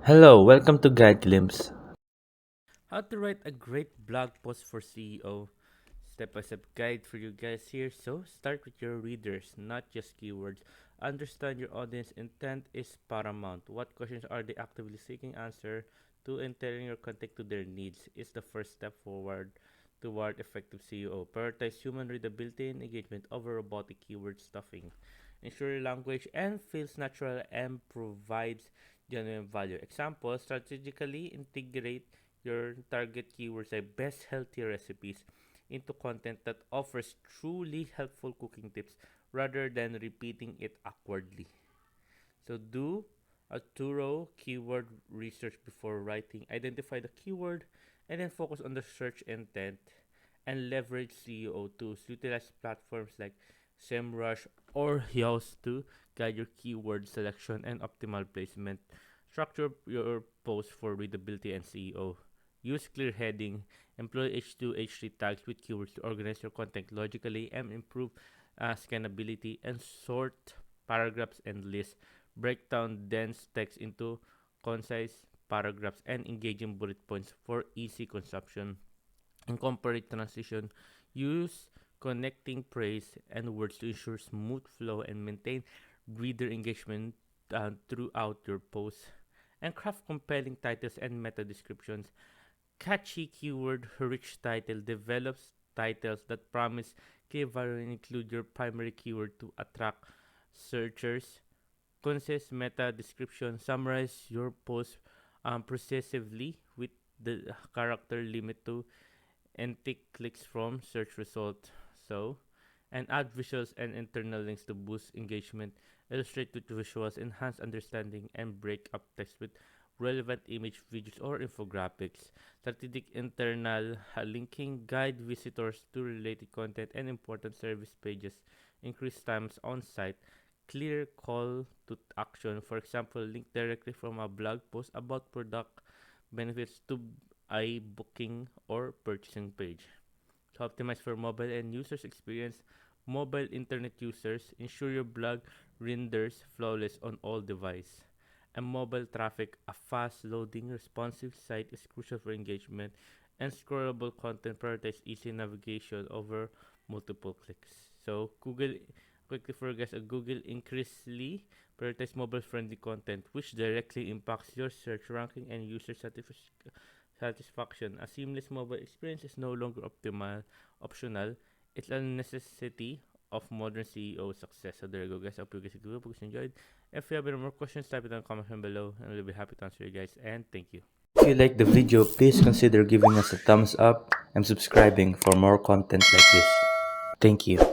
Hello, welcome to Guide Glimpse. How to write a great blog post for CEO. Step by step guide for you guys here. So, start with your readers, not just keywords. Understand your audience intent is paramount. What questions are they actively seeking answer to, and tailoring your content to their needs is the first step forward toward effective CEO. Prioritize human readability and engagement over robotic keyword stuffing. Ensure your language and feels natural and provides genuine value. Example, strategically integrate your target keywords like best healthy recipes into content that offers truly helpful cooking tips rather than repeating it awkwardly. So do a thorough keyword research before writing. Identify the keyword and then focus on the search intent and leverage SEO tools. Utilize platforms like SEMrush or Yoast to guide your keyword selection and optimal placement. Structure your post for readability and SEO. Use clear heading. Employ H2, H3 tags with keywords to organize your content logically and improve scannability, and sort paragraphs and lists. Break down dense text into concise paragraphs and engaging bullet points for easy consumption. Incorporate transition. Use connecting phrase and words to ensure smooth flow and maintain reader engagement throughout your posts. And craft compelling titles and meta descriptions. Catchy keyword rich title develops titles that promise key value and include your primary keyword to attract searchers. Concise meta description summarize your post precisely with the character limit to and take clicks from search result. So, and add visuals and internal links to boost engagement. Illustrate with visuals, enhance understanding, and break up text with relevant image, videos, or infographics. Strategic internal linking guide visitors to related content and important service pages. Increase times on site. Clear call to action. For example, link directly from a blog post about product benefits to a booking or purchasing page. To optimize for mobile and users experience, mobile internet users, ensure your blog renders flawless on all devices. And mobile traffic, a fast loading responsive site is crucial for engagement, and scrollable content prioritize easy navigation over multiple clicks. So Google quickly for guys, a Google increasingly prioritize mobile friendly content which directly impacts your search ranking and user satisfaction. A seamless mobile experience is no longer optional. It's a necessity of modern CEO success. So there you go, guys. I hope you guys enjoyed. If you have any more questions, type it in the comment section below, and we'll be happy to answer you guys. And thank you. If you like the video, please consider giving us a thumbs up and subscribing for more content like this. Thank you.